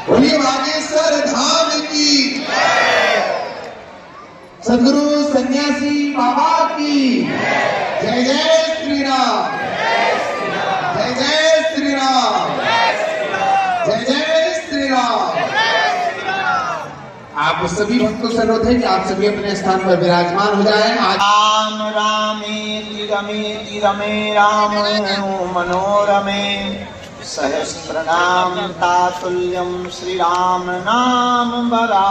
बोलिए बागेश्वर धाम की, सदगुरु सन्यासी बाबा की जय। जय श्री राम, जय जय श्री राम, जय जय श्री राम। आप सभी भक्तों से अनुरोध है कि आप सभी अपने स्थान पर विराजमान हो जाएं। राम रामेति रमेति रमे राम मनोरमे सहस्रनाम तातुल्यम श्री राम नाम बरा।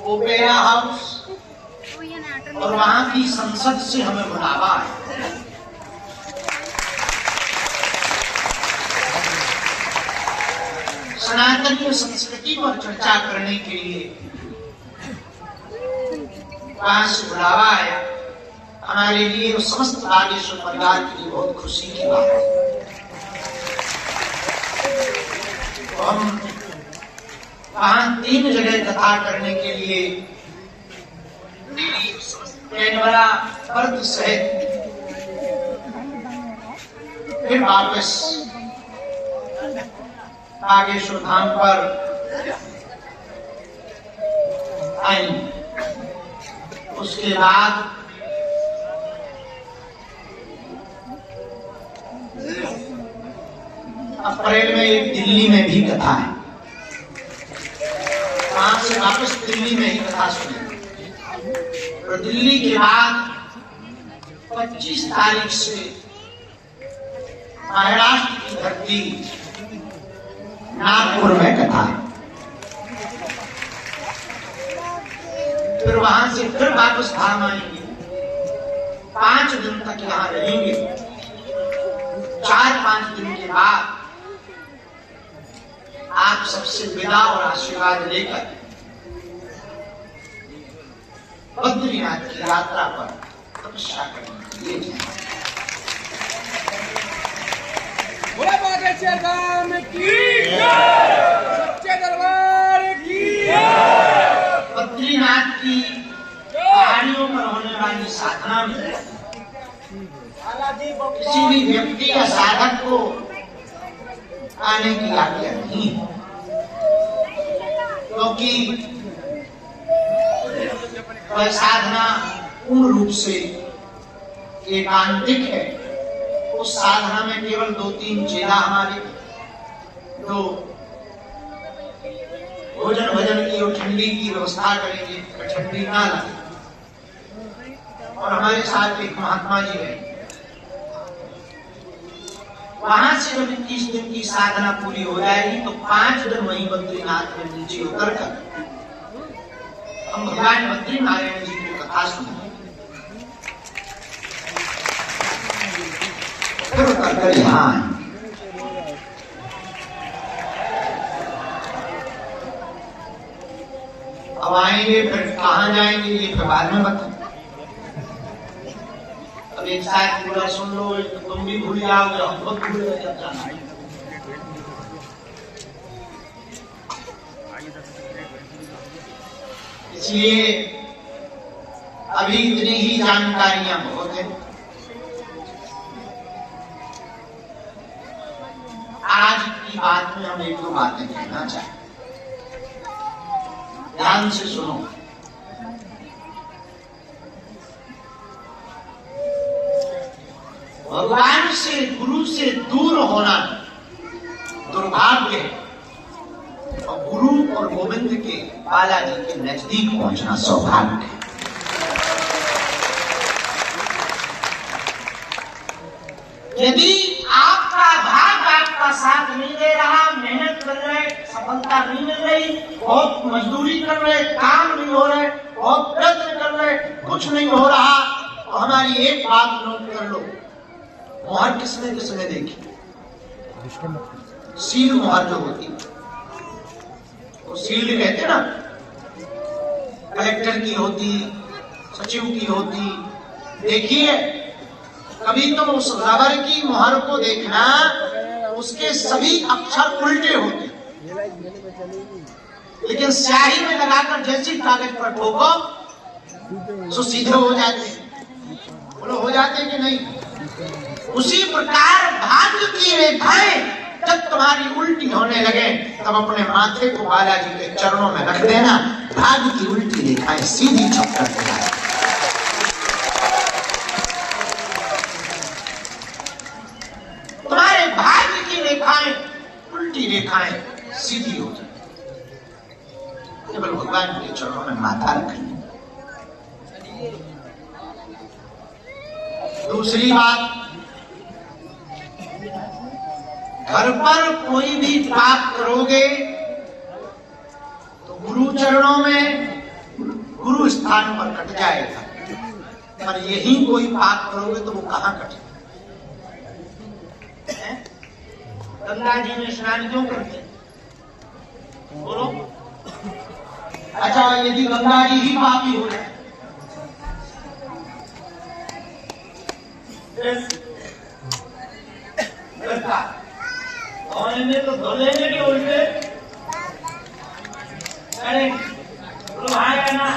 ओपेरा हाउस और वहां की संसद से हमें बुलावा है। सनातनीय संस्कृति पर चर्चा करने के लिए वहां से बुलावा आया। हमारे लिए और समस्त बागेश्वर परिवार के लिए बहुत खुशी की बात है। तो हम वहां 3 जगह कथा करने के लिए कैनबरा, पर्थ सहित फिर वापस बागेश्वर धाम पर आई। उसके बाद अप्रैल में एक दिल्ली में भी कथा है। वहां से वापस दिल्ली में ही कथा सुनी। और दिल्ली के बाद 25 तारीख से महाराष्ट्र की धरती नागपुर में कथा है। फिर वहां से फिर वापस धाम आएंगे। 5 दिन तक यहाँ रहेंगे। 4-5 दिन के बाद आप सबसे विदा और आशीर्वाद लेकर बद्रीनाथ की यात्रा पर तपस्या करने के लिए जाएंगे। बागेश्वर धाम की जय, सच्चे दरबार की जय। बद्रीनाथ की पहाड़ियों पर होने वाली साधना में किसी भी व्यक्ति या साधक को आने की आज्ञा नहीं है, क्योंकि वह साधना पूर्ण रूप से एकांतिक है। उस साधना में केवल 2-3 चेला हमारे जो भोजन भजन की और ठंडी की व्यवस्था करेंगे, ठंडी ना लगे। और हमारे साथ एक महात्मा जी है। वहां से जब 21 दिन की साधना पूरी हो जाएगी तो 5 दिन वहीं बद्रीनाथ में नीचे उतर कर हम भगवान बद्री नारायण जी की कथा सुनेंगे। फिर उतर कर यहाँ अब आएंगे। फिर कहाँ जाएंगे ये फिर बाद में बताएं। अब एक साथ पूरा सुन लो, तुम भी भूल जाओगे, हम बहुत भूल गए जब जाना। इसलिए अभी इतनी ही जानकारियां बहुत है। आज की बात में हम 1-2 बातें कहना चाहते हैं। ध्यान से सुनो। भगवान से, गुरु से दूर होना दुर्भाग्य है और गुरु और गोविंद के, बालाजी के नजदीक पहुंचना सौभाग्य है। यदि आपका भाग आपका साथ नहीं दे रहा, मेहनत कर रहे, सफलता नहीं मिल रही, बहुत मजदूरी कर रहे, काम नहीं हो रहे, बहुत प्रयत्न कर रहे, कुछ नहीं हो रहा, तो हमारी एक बात नोट कर लो। मोहर किसने देखी? सील मोहर जो होती है, वो सील कहते ना, कलेक्टर की होती, सचिव की होती। देखिए कभी तो उस रबर की मोहर को देखना, उसके सभी अक्षर उल्टे होते, लेकिन स्याही में लगाकर जैसी कागज पर ठोको तो सीधे हो जाते। बोलो हो जाते कि नहीं? उसी प्रकार भाग्य की रेखाएं जब तुम्हारी उल्टी होने लगे तब अपने माथे को बालाजी के चरणों में रख देना, भाग्य की उल्टी रेखाएं सीधी छपकर दिखाए। तुम्हारे भाग्य की रेखाएं, उल्टी रेखाएं सीधी हो जाए, केवल भगवान के चरणों में माथा रखनी। दूसरी बात, घर पर कोई भी पाप करोगे तो गुरु चरणों में, गुरु स्थान पर कट जाएगा, पर यही कोई पाप करोगे तो वो कहां कटेगा? गंगा जी में स्नान क्यों करते हैं? बोलो। अच्छा, यदि गंगा जी ही पापी हो जाए तो धो लेंगे कि उल्टे? अरे भाई है ना,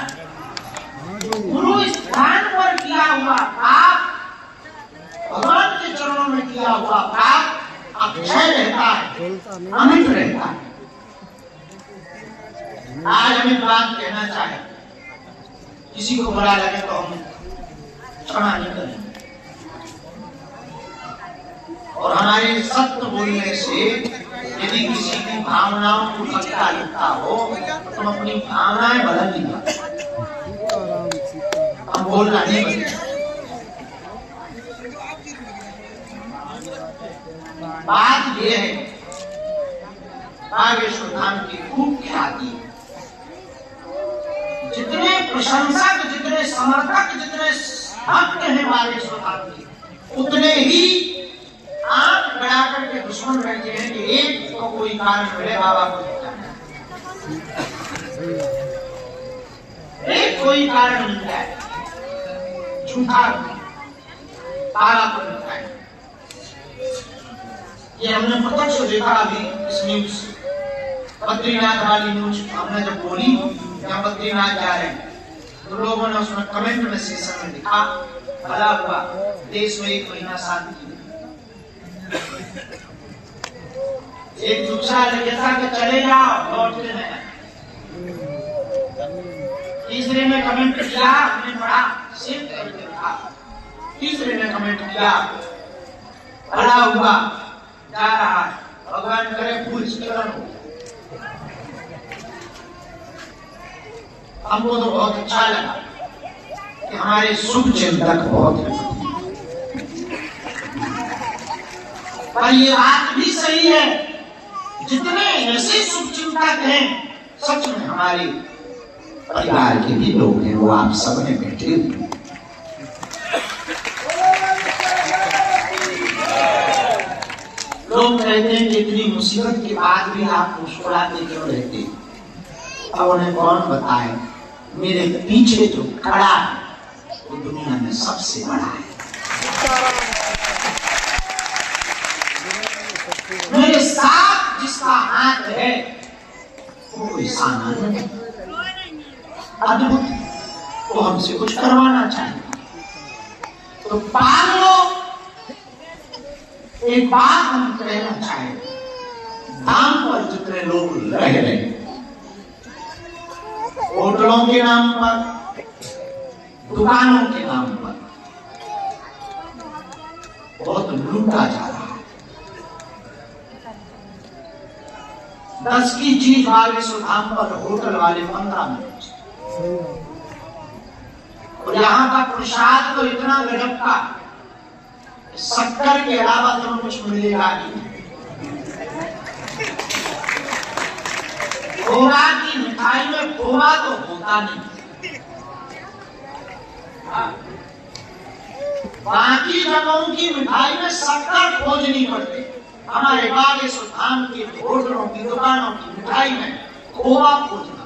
गुरु स्थान पर किया हुआ पाप, भगवान के चरणों में किया हुआ पाप अक्षय रहता है, अमिट रहता है। आज हम एक बात कहना चाहें, किसी को बुरा लगे तो हम क्षमा नहीं करेंगे, और हमारे सत्य बोलने से यदि किसी की भावनाओं को खटका लगता हो तो हम अपनी भावनाएं बदल देंगे, हम बोलना नहीं बदलेंगे। बात यह है, बागेश्वर धाम की खूब ख्याति, जितने प्रशंसक, जितने समर्थक, जितने भक्त हैं बागेश्वर धाम की, उतने ही आंख गड़ा करके दुश्मन रहते हैं कि एक तो कोई कारण मिले बाबा को, एक कोई कारण मिल जाए, झूठा बाबा को मिलता है। ये हमने प्रत्यक्ष देखा अभी इस न्यूज, बद्रीनाथ वाली न्यूज हमने जब बोली यहाँ बद्रीनाथ जा रहे हैं तो लोगों ने उसमें कमेंट में सेशन में लिखा, भला हुआ देश में 1 महीना शांति, एक दूसरा लिखा कि चले जाओ लौट के नहीं। तीसरे ने कमेंट किया, हमने पढ़ा, सेव करके लिखा, तीसरे ने कमेंट किया, भला हुआ जा रहा है, भगवान करे भूस्खलन हो। हमको तो बहुत अच्छा लगा कि हमारे शुभ चिंतक बहुत हैं, पर ये बात भी सही है, जितने ऐसे शुभ चिंतक हैं सच में हमारे परिवार के भी लोग हैं, वो आप सब ने बैठे हुए। लोग कहते हैं कि इतनी मुसीबत के बाद भी आप मुस्कुराते क्यों रहते? अब उन्हें कौन बताए, मेरे पीछे जो खड़ा है वो दुनिया में सबसे बड़ा है। मेरे साथ जिसका हाथ है वो कोई सामान्य नहीं, अद्भुत, वो हमसे कुछ करवाना चाहिए तो पागलो। एक बात हम कहना चाहें, धाम पर जितने लोग रह रहे, होटलों के नाम पर, दुकानों के नाम पर बहुत लूटा जा रहा है। 10 की चीज बागेश्वर धाम पर होटल वाले 15 में बेचते, और यहाँ का प्रसाद तो इतना गजब का, शक्कर के अलावा तो कुछ मिलेगा नहीं। खोवा की मिठाई में खोवा तो होता नहीं, बाकी जगहों की मिठाई में शक्कर खोजनी पड़ती, हमारे बागेश्वर धाम के होटलों की दुकानों की मिठाई में खोवा खोजना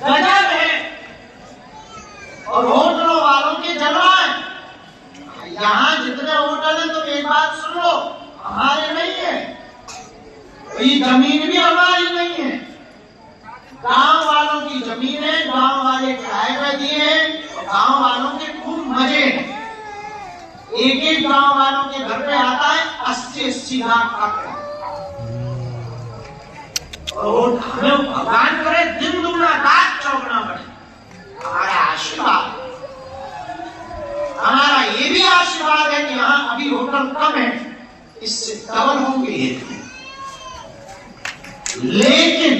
गजब है। और होटलों वालों के जलवाएं, यहाँ जितने होटल हैं तुम एक बात सुन लो, हमारे नहीं है, ये जमीन भी हमारी नहीं है, गांव वालों की जमीन है, गांव वाले किराए पर दिए हैं, और गांव वालों के खूब मजे हैं। एक एक गांव वालों के घर पे आता है 80-80 लाख का। और हमें भगवान करे दिन दुगना रात चौगुना बढ़े। हमारा आशीर्वाद, हमारा ये भी आशीर्वाद है कि यहाँ अभी होटल कम है, इससे डबल होंगे। लेकिन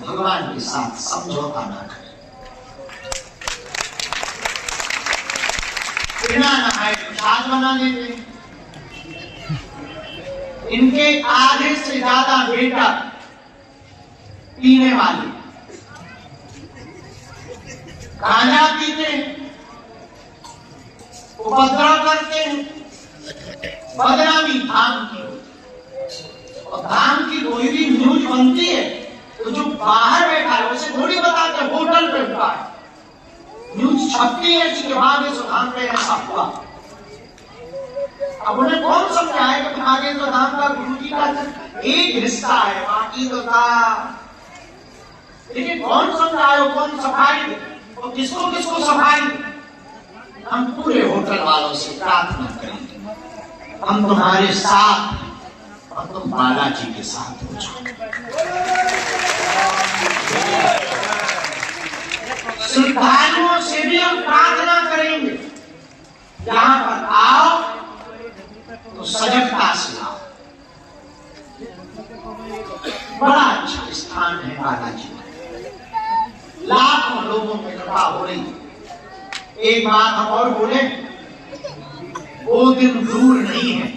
भगवान के साथ समझौता ना करें। बिना नहाए प्रसाद बना देते। इनके आधे से ज्यादा बेटा पीने वाले, गांजा पीते हैं, उपद्रव करते हैं, बदनामी धाम की। और धाम की कोई भी न्यूज बनती है तो जो बाहर बैठा है उसे थोड़ी बताते होटल पे हुआ है, न्यूज छपती है कि वहां भी सुधार पे ऐसा हुआ। अब उन्हें कौन समझाए कि आगे तो धाम का गुरु जी का एक हिस्सा है, बाकी तो था। लेकिन कौन समझाए, कौन सफाई दे, और किसको किसको सफाई दे। हम पूरे होटल वालों से प्रार्थना करेंगे, हम तुम्हारे साथ और तुम बालाजी के साथ हो जाओ। श्रद्धालुओं से भी हम प्रार्थना करेंगे, यहां पर आओ तो सजगता से आओ। बड़ा अच्छा स्थान है बालाजी, लाखों लोगों में कृपा हो रही। एक बात हम और बोले, वो दिन दूर नहीं है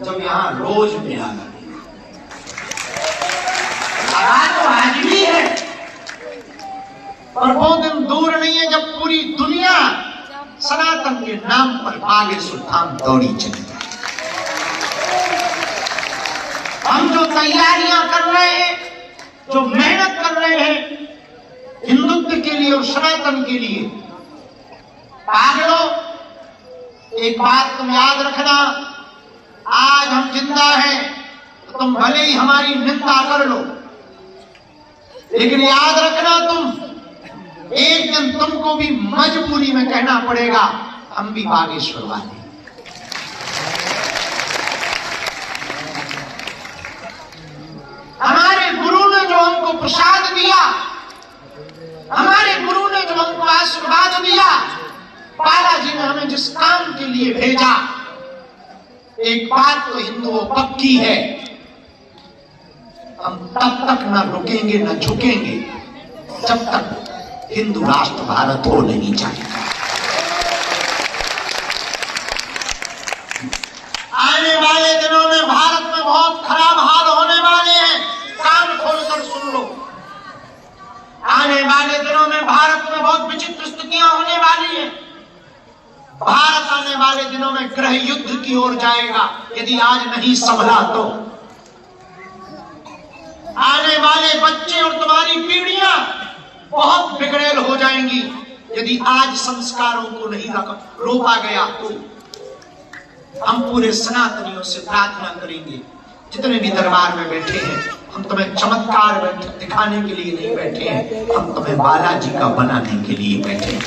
जब यहाँ रोज मेला लगेगा। तो आज भी है, और वो दिन दूर नहीं है जब पूरी दुनिया सनातन के नाम पर बागेश्वर धाम दौड़ी चलेगी। हम जो तैयारियां कर रहे हैं, जो मेहनत कर रहे हैं हिंदुत्व के लिए और सनातन के लिए, पागलों एक बात तुम याद रखना, आज हम जिंदा हैं तो तुम भले ही हमारी निंदा कर लो, लेकिन याद रखना तुम एक दिन तुमको भी मजबूरी में कहना पड़ेगा हम भी बागेश्वर वाले। हमारे गुरु ने जो हमको प्रसाद दिया, हमारे गुरु ने जो हमको आशीर्वाद दिया, बालाजी ने हमें जिस काम के लिए भेजा, एक बात तो हिंदुओं पक्की है, हम तब तक न रुकेंगे न झुकेंगे जब तक हिंदू राष्ट्र भारत हो नहीं जाएगा। आने वाले दिनों में भारत में बहुत खराब हाल होने वाले हैं, कान खोलकर सुन लो। आने वाले दिनों में भारत में बहुत विचित्र स्थितियां होने वाली हैं। भारत आने वाले दिनों में गृह युद्ध की ओर जाएगा यदि आज नहीं संभला तो। आने वाले बच्चे और तुम्हारी पीढ़ियां बहुत बिगड़ेल हो जाएंगी यदि आज संस्कारों को नहीं रोका गया तो। हम पूरे सनातनियों से प्रार्थना करेंगे, जितने भी दरबार में बैठे हैं, हम तुम्हें चमत्कार दिखाने के लिए नहीं बैठे हैं, हम तुम्हें बालाजी का बनाने के लिए बैठे हैं।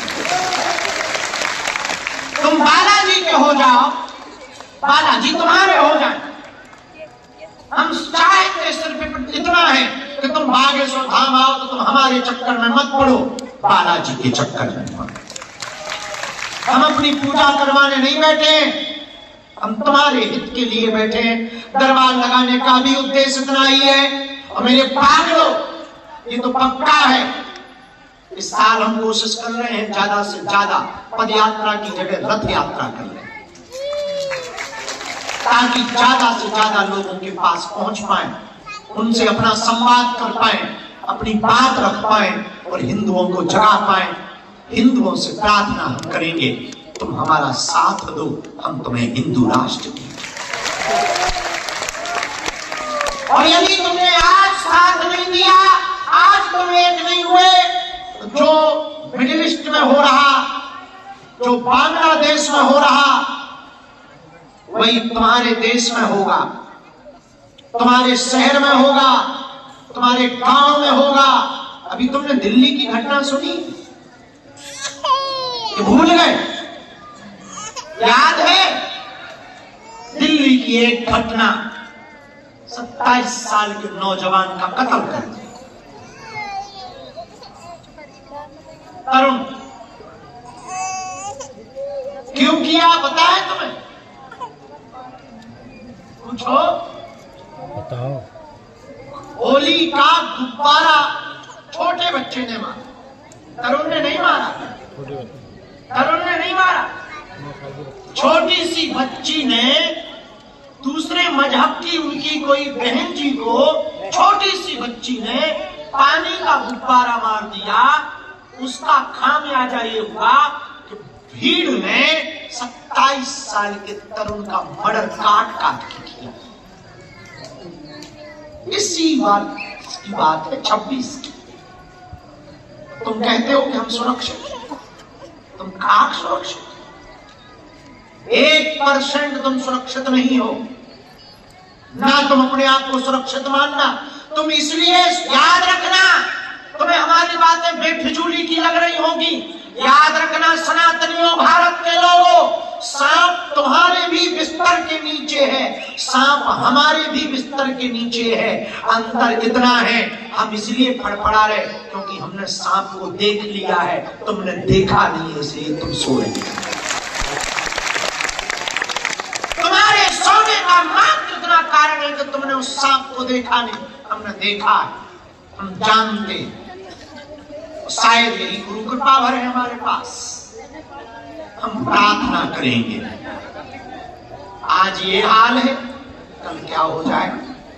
तुम बालाजी के हो जाओ, बालाजी तुम्हारे हो जाए। हम चाहते सिर्फ इतना है कि तुम बागेश्वर धाम आओ तो तुम हमारे चक्कर में मत पड़ो, बालाजी के चक्कर में पड़ो। हम अपनी पूजा करवाने नहीं बैठे, हम तुम्हारे हित के लिए बैठे हैं। दरबार लगाने का भी उद्देश्य इतना ही है। और मेरे पागलों, ये तो पक्का है, इस साल हम कोशिश कर रहे हैं ज्यादा से ज्यादा पद यात्रा की जगह रथ यात्रा कर रहे हैं, ताकि ज्यादा से ज्यादा लोगों के पास पहुंच पाए, उनसे अपना संवाद कर पाए, अपनी बात रख पाए और हिंदुओं को जगा पाए। हिंदुओं से प्रार्थना हम करेंगे, तुम हमारा साथ दो, हम तुम्हें हिंदू राष्ट्र दें। और यदि तुमने आज साथ नहीं दिया, आज तुम एक नहीं हुए, तो जो मिडिल ईस्ट में हो रहा, जो बांग्लादेश में हो रहा, वही तुम्हारे देश में होगा, तुम्हारे शहर में होगा, तुम्हारे गांव में होगा। अभी तुमने दिल्ली की घटना सुनी, भूल गए? याद है दिल्ली की एक घटना, 27 साल के नौजवान का कत्ल कर दिया। तरुण, क्यों किया पता है तुम्हें? पूछो। बताओ। होली का गुब्बारा छोटे बच्चे ने मारा, तरुण ने नहीं मारा। तरुण ने नहीं मारा, छोटी सी बच्ची ने दूसरे मजहब की उनकी कोई बहन जी को, छोटी सी बच्ची ने पानी का गुब्बारा मार दिया। उसका खामियाजा ये हुआ कि भीड़ में 27 साल के तरुण का मर्डर काट के किया। इसी बात की बात है 26 की। तुम कहते हो कि हम सुरक्षित, तुम कहाँ सुरक्षित? 1% तुम सुरक्षित नहीं हो, ना तुम अपने आप को सुरक्षित मानना। तुम इसलिए याद रखना, तुम्हें हमारी बातें बेफिजूली की लग रही होगी। याद रखना सनातनियों, भारत के लोगों, सांप तुम्हारे भी बिस्तर के नीचे है, सांप हमारे भी बिस्तर के नीचे है। अंतर इतना है, हम इसलिए फड़फड़ा रहे क्योंकि हमने सांप को देख लिया है, तुमने देखा नहीं, इसलिए तुम सो रहे। तुम्हारे सोने का मात्र इतना कारण है कि तुमने उस सांप को देखा नहीं, हमने देखा है, हम जानते हैं। शायद यही गुरु कृपा भर है हमारे पास। हम प्रार्थना करेंगे। आज ये हाल है, कल क्या हो जाए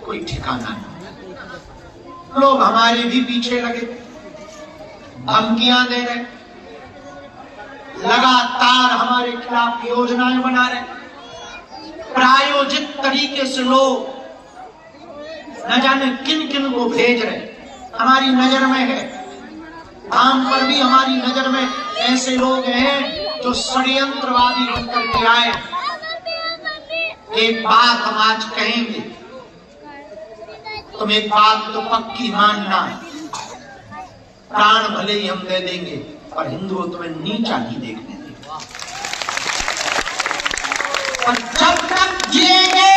कोई ठिकाना नहीं। लोग हमारे भी पीछे लगे, धमकियां दे रहे, लगातार हमारे खिलाफ योजनाएं बना रहे, प्रायोजित तरीके से लोग न जाने किन किन को भेज रहे। हमारी नजर में है, धाम पर भी हमारी नजर में ऐसे लोग हैं जो षड्यंत्रवादी बनकर के आए। एक बात हम आज कहेंगे, तुम एक बात तो पक्की मानना, प्राण भले ही हम दे देंगे पर हिंदुओं तुम्हें नीचा नहीं देखने देंगे। और जब तक जिएंगे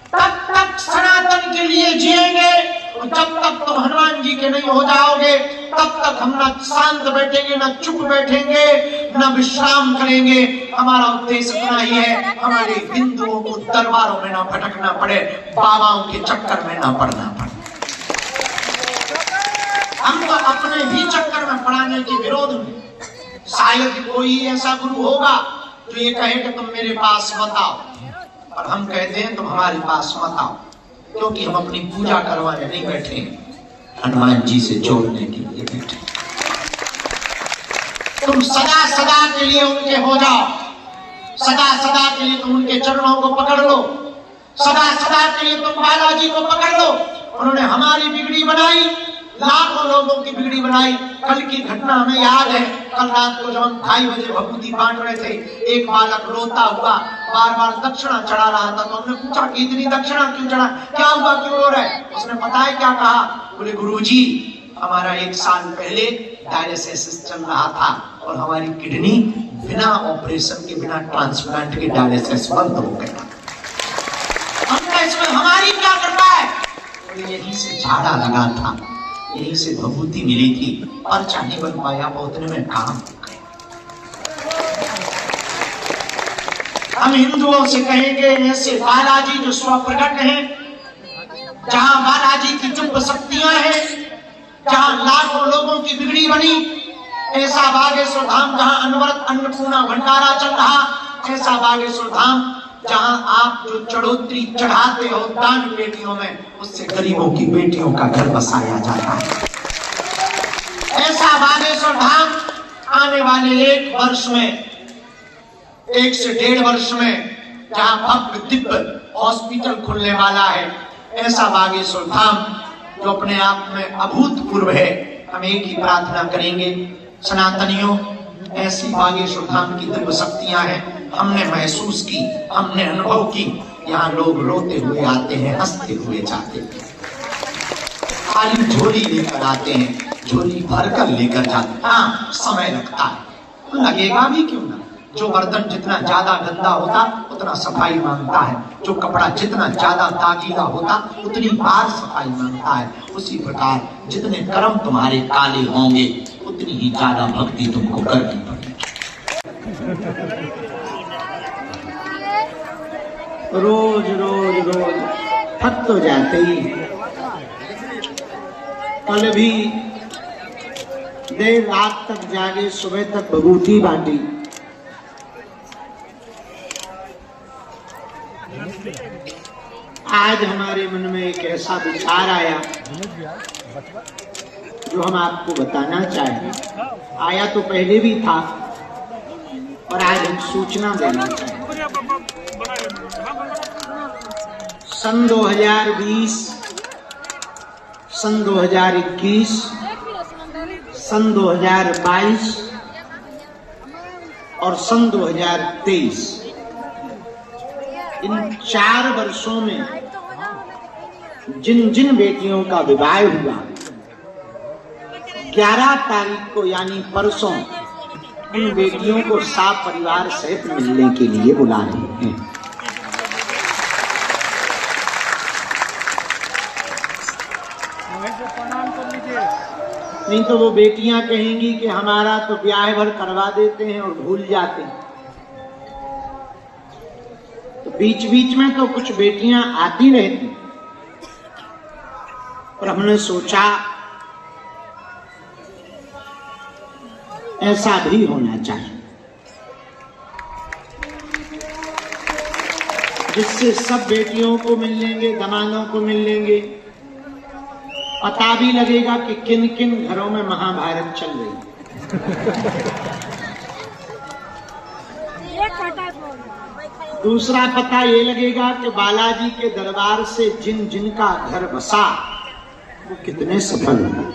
तब तक सनातन के लिए जिएंगे, और जब तक तुम हनुमान जी के नहीं हो जाओगे तब तक हम न शांत बैठेंगे, न चुप बैठेंगे, न विश्राम करेंगे। हमारा उद्देश्य इतना ही है, हमारे हिंदुओं को दरबारों में ना भटकना पड़े, बाबाओं के चक्कर में ना पड़ना पड़े। हम तो अपने ही चक्कर में पड़ाने के विरोध में। शायद कोई ऐसा गुरु होगा जो ये कहे कि तुम मेरे पास मत आओ, और हम कहते हैं तुम हमारे पास मत आओ, क्योंकि हम अपनी पूजा करवाने नहीं बैठे, हनुमान जी से जोड़ने के लिए बैठे। तुम सदा सदा के लिए उनके हो जाओ, सदा सदा के लिए तुम उनके चरणों को पकड़ लो, सदा सदा के लिए तुम बालाजी को पकड़ लो। उन्होंने हमारी बिगड़ी बनाई, लाखों लोगों की बिगड़ी बनाई। कल की घटना हमें याद है, कल रात को जब हम 2:30 बजे भभूति बांट रहे थे, एक बालक रोता हुआ बार बार दक्षिणा चढ़ा रहा था। तो हमने पूछा कि इतनी दक्षिणा क्यों चढ़ा, क्या हुआ, क्यों रो रहा है? उसने पता है क्या कहा? बोले गुरुजी, हमारा 1 साल पहले डायलिसिस चल रहा था और हमारी किडनी बिना ऑपरेशन के, बिना ट्रांसप्लांट के डायलिसिस बंद हो गया। हमने इसमें हमारी क्या कृपा है? बोले यहीं से झाड़ा लगा था, यहीं से भभूति मिली थी, और चाहे बन पाया, उतने में काम हो गया। हम हिंदुओं से कहेंगे ऐसे बालाजी जो स्वप्रकट हैं, जहां बालाजी की दिव्य शक्तियां हैं, जहां लाखों लोगों की बिगड़ी बनी, ऐसा बागेश्वर धाम जहां अनवरत अन्नपूर्णा भंडारा चल रहा, ऐसा बागेश्वर धाम जहां आप जो चढ़ोतरी चढ़ाते हो दान पेटियों में, उससे गरीबों की बेटियों का घर बसाया जाता है। ऐसा बागेश्वर धाम आने वाले 1 वर्ष में, 1 से 1.5 वर्ष में, जहां भव्य दिव्य हॉस्पिटल खुलने वाला है, ऐसा बागेश्वर धाम जो अपने आप में अभूतपूर्व है। हम एक ही प्रार्थना करेंगे, सनातनियों, ऐसी बागेश्वर धाम की दिव्य शक्तियां हैं, हमने महसूस की, हमने अनुभव की। यहाँ लोग रोते हुए आते हैं, हंसते हुए जाते हैं, खाली झोली लेकर आते हैं, झोली भरकर लेकर जाते हैं। हाँ, समय लगता है, लगेगा भी क्यों ना, जो बर्तन जितना ज्यादा गंदा होता उतना सफाई मांगता है, जो कपड़ा जितना ज्यादा दागीला होता उतनी बार सफाई मांगता है। उसी प्रकार जितने कर्म तुम्हारे काले होंगे उतनी ही ज्यादा भक्ति तुमको करनी पड़ेगी। रोज रोज रोज थक तो जाते ही, कल भी देर रात तक जागे, सुबह तक भभूति बांटी। आज हमारे मन में एक ऐसा विचार आया जो हम आपको बताना चाहें। आया तो पहले भी था और आज हम सूचना देना चाहें। सन 2020, सन 2021, सन 2022 और सन 2023, इन 4 वर्षों में जिन जिन बेटियों का विवाह हुआ, 11 तारीख को यानी परसों इन बेटियों को साथ परिवार सहित मिलने के लिए बुला रहे हैं। नहीं तो वो बेटियां कहेंगी कि हमारा तो ब्याह भर करवा देते हैं और भूल जाते हैं। तो बीच बीच में तो कुछ बेटियां आती रहती, और हमने सोचा ऐसा भी होना चाहिए जिससे सब बेटियों को मिल लेंगे, दामादों को मिल लेंगे, पता भी लगेगा कि किन किन घरों में महाभारत चल रही है। दूसरा पता ये लगेगा कि बालाजी के दरबार से जिन जिन का घर बसा वो कितने सफल हैं।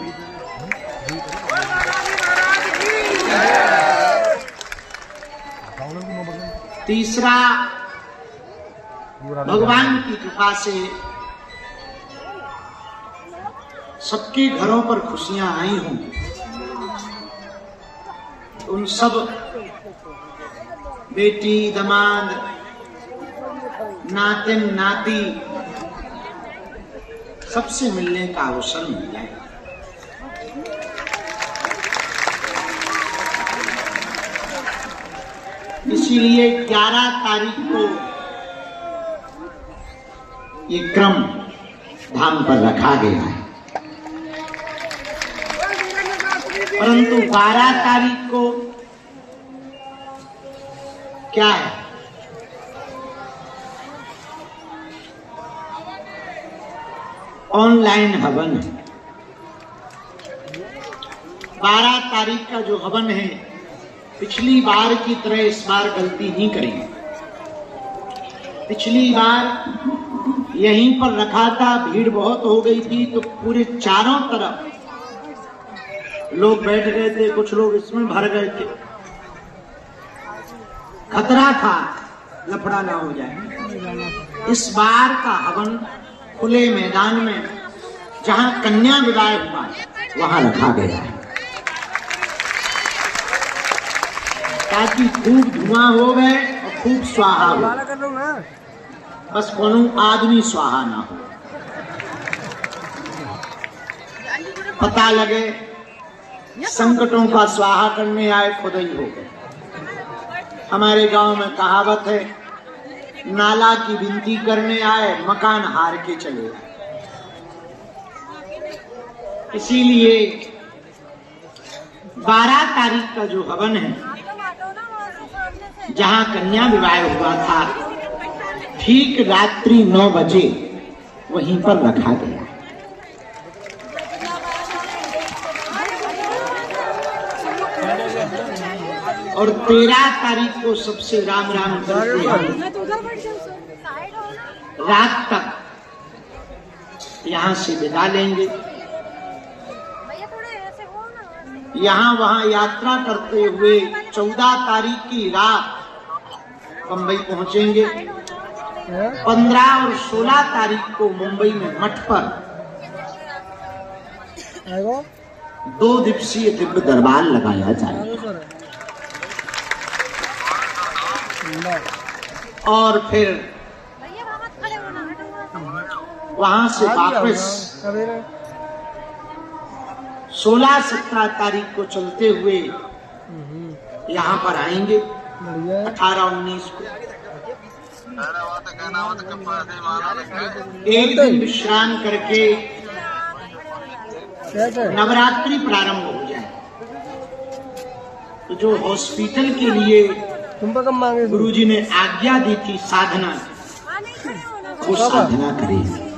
तीसरा, भगवान की कृपा से सबके घरों पर खुशियां आई हों, उन सब बेटी, दामाद, नातिन नाती सबसे मिलने का अवसर मिल जाए। इसीलिए 11 तारीख को ये क्रम धाम पर रखा गया है, परंतु 12 तारीख को क्या है? ऑनलाइन हवन है। 12 तारीख का जो हवन है, पिछली बार की तरह इस बार गलती नहीं करेंगे। पिछली बार यहीं पर रखा था, भीड़ बहुत हो गई थी, तो पूरे चारों तरफ लोग बैठ गए थे, कुछ लोग इसमें भर गए थे। खतरा था लफड़ा ना हो जाए। इस बार का हवन खुले मैदान में, जहां कन्या विवाह हुआ वहां रखा गया है, ताकि खूब धुआं हो गए और खूब स्वाहा हो, बस कोनो आदमी स्वाहा ना हो। पता लगे संकटों का स्वाहा करने आए खुद ही हो गए। हमारे गांव में कहावत है, नाला की विनती करने आए मकान हार के चले आए। इसीलिए 12 तारीख का जो हवन है, जहां कन्या विवाह हुआ था, ठीक रात्रि 9 बजे वहीं पर रखा गया। और 13 तारीख को सबसे राम राम करते रात तक यहाँ से विदा लेंगे। यहाँ वहाँ यात्रा करते हुए 14 तारीख की रात बंबई पहुंचेंगे। 15 और 16 तारीख को मुंबई में मठ पर 2 दिवसीय दिव्य दरबार लगाया जाएगा। और फिर वहां से वापस 16-17 तारीख को चलते हुए यहाँ पर आएंगे 18-19 को। एक दिन विश्राम करके नवरात्रि प्रारंभ हो जाए, तो जो हॉस्पिटल के लिए गुरुजी ने आज्ञा दी थी साधना, वो साधना करें।